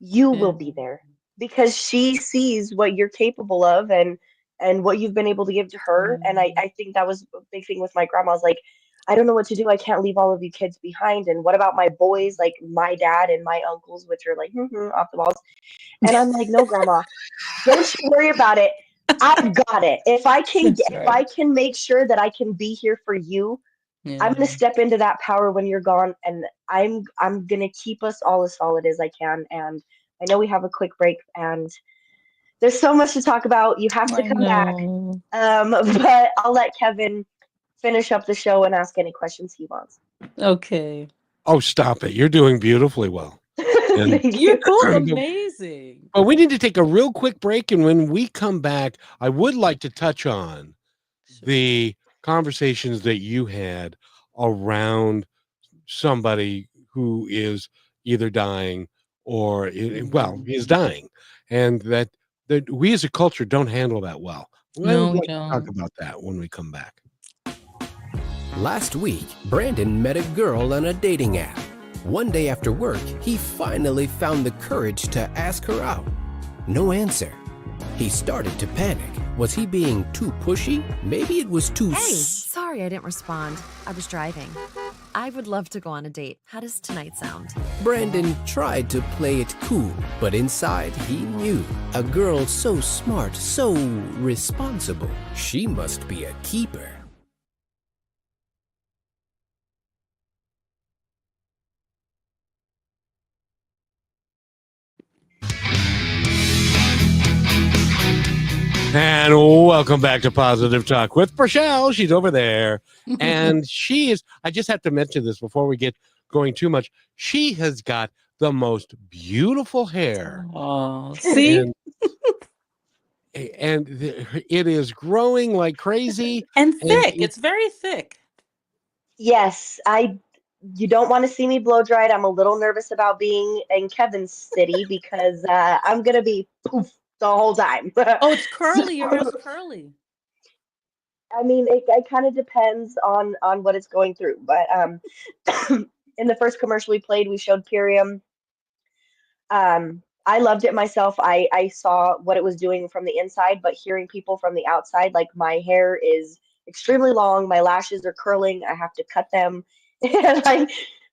you will Yeah. be there because she sees what you're capable of and what you've been able to give to her. And I think that was a big thing with my grandma. I was like, I don't know what to do. I can't leave all of you kids behind. And what about my boys, like my dad and my uncles, which are like off the walls. And I'm like, no, grandma, don't you worry about it. I've got it. That's If I right. can make sure that I can be here for you, I'm Yeah. gonna step into that power when you're gone, and I'm gonna keep us all as solid as I can. And I know we have a quick break, and there's so much to talk about. You have to I come back, know. but I'll let Kevin finish up the show and ask any questions he wants. Okay. Oh, stop it. You're doing beautifully well. And Thank You're you. doing amazing. well, we need to take a real quick break. And when we come back, I would like to touch on Sure. the conversations that you had around somebody who is either dying or well, is dying, and that we as a culture don't handle that well. I No, would we like to talk don't. about that when we come back. Last week, Brandon met a girl on a dating app. One day after work, he finally found the courage to ask her out. No answer. He started to panic. Was he being too pushy? Maybe it was too... Hey, sorry I didn't respond. I was driving. I would love to go on a date. How does tonight sound? Brandon tried to play it cool, but inside he knew. A girl so smart, so responsible. She must be a keeper. And welcome back to Positive Talk with Rochelle. She's over there. And she is, I just have to mention this before we get going too much. She has got the most beautiful hair. Oh, see? And it is growing like crazy. And And thick. It's very thick. Yes, you don't want to see me blow dried. I'm a little nervous about being in Kevin's city because I'm gonna be poof the whole time. Oh, it's curly. Your hair's So, curly. I mean, it kind of depends on what it's going through. But in the first commercial we played, we showed Purium. I loved it myself. I saw what it was doing from the inside, but hearing people from the outside, like my hair is extremely long, my lashes are curling, I have to cut them, and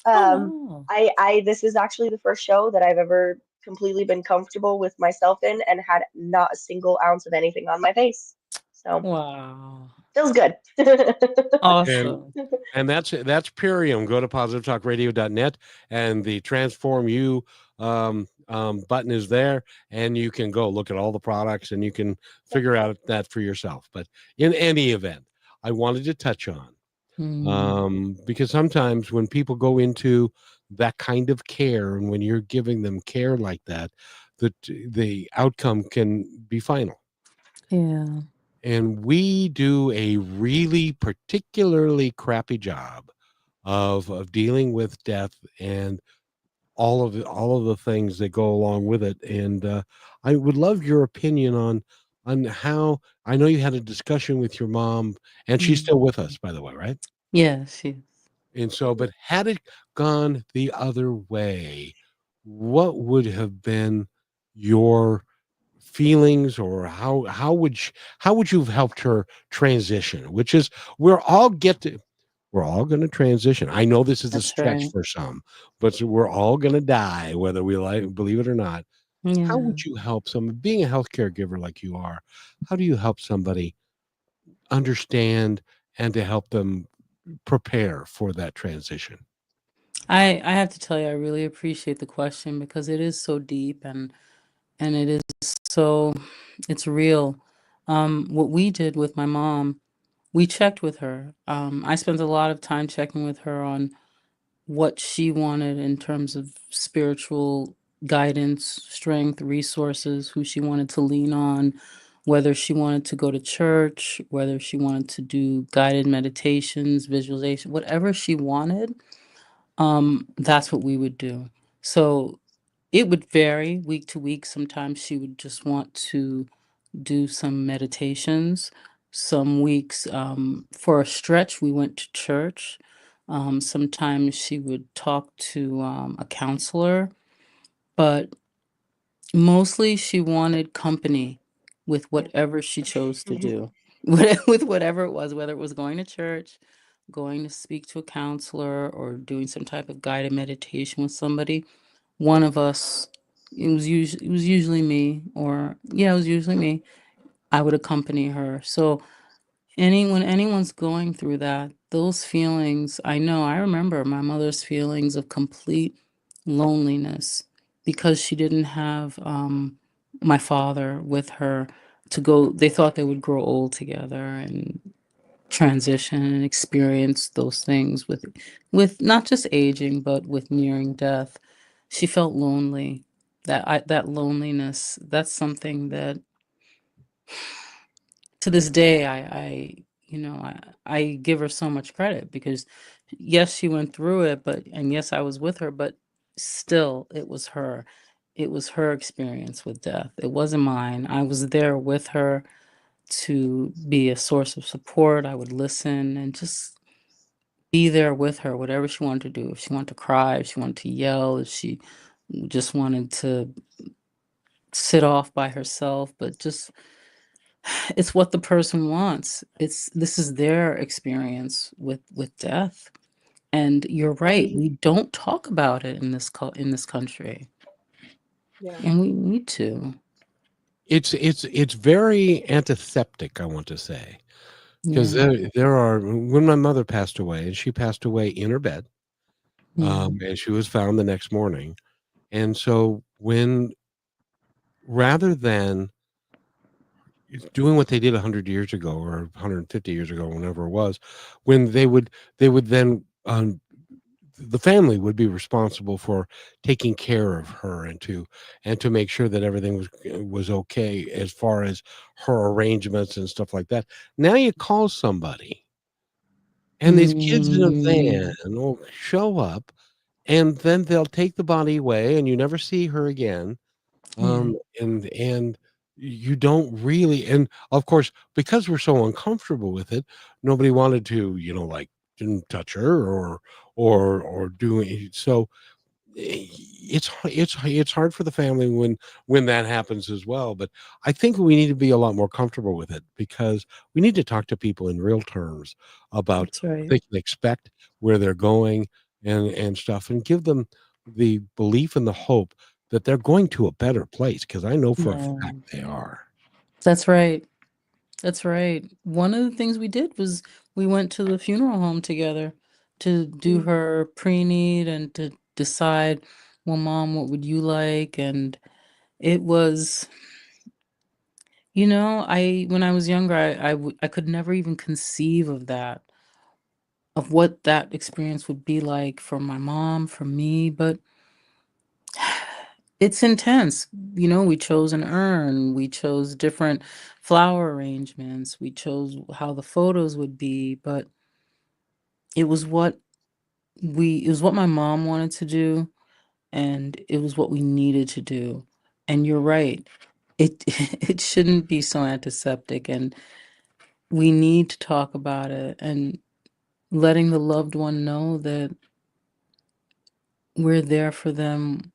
Oh, I this is actually the first show that I've ever completely been comfortable with myself in and had not a single ounce of anything on my face. So wow. feels good. Awesome. and that's Purium. Go to positivetalkradio.net and the Transform You button is there, and you can go look at all the products and you can figure out that for yourself. But in any event, I wanted to touch on because sometimes when people go into that kind of care and when you're giving them care like that, the outcome can be final. Yeah. And we do a really particularly crappy job of dealing with death and all of the things that go along with it. And I would love your opinion on how. I know you had a discussion with your mom, and she's still with us, by the way, right? Yeah, she. And so, but had it gone the other way, what would have been your feelings, or how would you have helped her transition? Which is we're all going to transition. I know this is a That's stretch right. for some, but we're all going to die, whether we believe it or not. How Yeah. would you help someone being a healthcare giver like you are? How do you help somebody understand and to help them prepare for that transition? I have to tell you, I really appreciate the question because it is so deep and it is so it's real. What we did with my mom, we checked with her. I spent a lot of time checking with her on what she wanted in terms of spiritual guidance, strength, resources, who she wanted to lean on, whether she wanted to go to church, whether she wanted to do guided meditations, visualization, whatever she wanted, that's what we would do. So it would vary week to week. Sometimes she would just want to do some meditations. Some weeks, for a stretch, we went to church. Sometimes she would talk to a counselor, but mostly she wanted company with whatever she chose to do, with whatever it was, whether it was going to church, going to speak to a counselor, or doing some type of guided meditation with somebody. One of us, it was usually me, or yeah, it was usually me. I would accompany her. So when anyone's going through that, those feelings, I remember my mother's feelings of complete loneliness because she didn't have my father with her to go. They thought they would grow old together, and transition and experience those things with not just aging, but with nearing death. She felt lonely. That loneliness, that's something that to this day I give her so much credit because yes, she went through it, but and yes, I was with her, but still it was her. It was her experience with death. It wasn't mine. I was there with her to be a source of support. I would listen and just be there with her, whatever she wanted to do. If she wanted to cry, if she wanted to yell, if she just wanted to sit off by herself, but just it's what the person wants. This is their experience with death. And you're right, I we don't talk about it in in this country, yeah. and we need to. It's very antiseptic, I want to say, because Yeah, there are when my mother passed away, and she passed away in her bed, yeah, and she was found the next morning, and so when rather than doing what they did 100 years ago or 150 years ago, whenever it was, when they would then the family would be responsible for taking care of her and to make sure that everything was okay as far as her arrangements and stuff like that. Now you call somebody and these kids in a van mm, will show up and then they'll take the body away and you never see her again. yeah, And you don't really, and of course, because we're so uncomfortable with it, nobody wanted to, like, didn't touch her or do it. So it's hard for the family when that happens as well. But I think we need to be a lot more comfortable with it because we need to talk to people in real terms about that's what right. they can expect, where they're going, and stuff, and give them the belief and the hope that they're going to a better place, because I know for a Yeah, fact they are. that's right. That's right. One of the things we did was we went to the funeral home together to do Mm. her pre-need and to decide, well, mom, what would you like? And it was, when I was younger, I could never even conceive of that, of what that experience would be like for my mom, for me, but it's intense. We chose an urn, we chose different flower arrangements, we chose how the photos would be, but it was what it was what my mom wanted to do, and it was what we needed to do. And you're right. It it shouldn't be so antiseptic, and we need to talk about it and letting the loved one know that we're there for them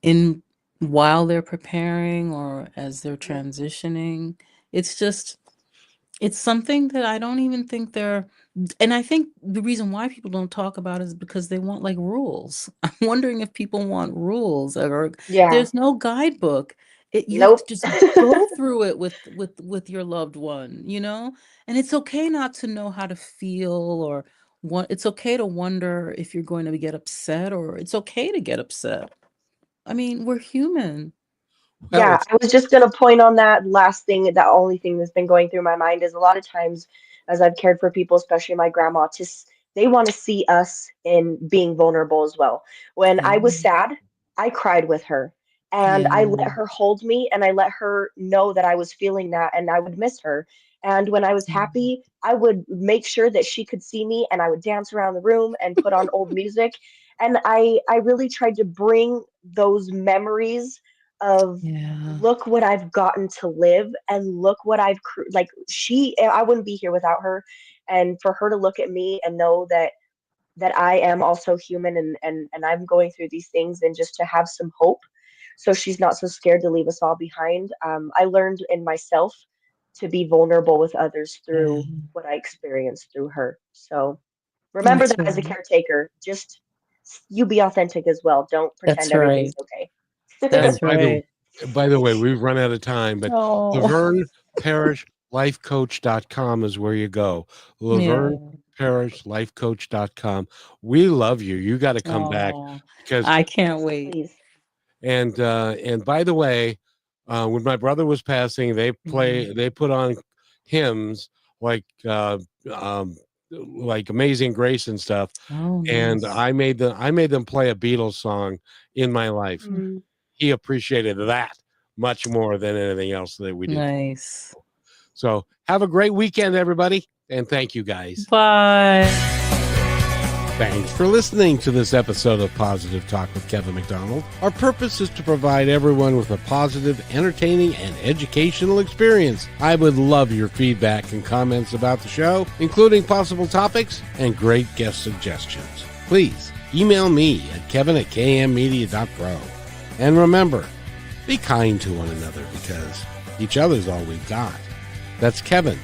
in while they're preparing or as they're Yeah. transitioning. It's just it's something that I don't even think they're and I think the reason why people don't talk about it is because they want, like, rules. I'm wondering if people want rules or Yeah. there's no guidebook. You have to Nope. just go through it with your loved one, you know? And it's okay not to know how to feel or it's okay to wonder if you're going to get upset or it's okay to get upset. I mean, we're human. Well, Yeah, I was just gonna point on that last thing. The only thing that's been going through my mind is a lot of times, as I've cared for people, especially my grandma, just they want to see us in being vulnerable as well. When Yeah. I was sad, I cried with her, and I let Yeah. her hold me, and I let her know that I was feeling that, and I would miss her. And when I was Mhm. happy, I would make sure that she could see me, and I would dance around the room and put on old music. And I really tried to bring those memories of Yeah. look what I've gotten to live and look what like I wouldn't be here without her, and for her to look at me and know that I am also human and I'm going through these things, and just to have some hope so she's not so scared to leave us all behind. I learned in myself to be vulnerable with others Yeah. through what I experienced through her. So remember That's that as a right. caretaker, just you be authentic as well. Don't pretend That's everything's right. okay. That's and right. by the way, we've run out of time, but Oh, Laverne Parish Lifecoach.com is where you go. yeah. Laverne Parish Lifecoach.com. We love you. You got to come back Oh, because I can't Yes, wait. please. and by the way, when my brother was passing, Mhm. they put on hymns like like Amazing Grace and stuff. Oh, And nice. I made them play a Beatles song in my life. Mm. He appreciated that much more than anything else that we did. Nice. So have a great weekend, everybody, and thank you guys. Bye. Thanks for listening to this episode of Positive Talk with Kevin McDonald. Our purpose is to provide everyone with a positive, entertaining, and educational experience. I would love your feedback and comments about the show, including possible topics and great guest suggestions. Please email me at kevin@kmmedia.pro. And remember, be kind to one another because each other's all we've got. That's Kevin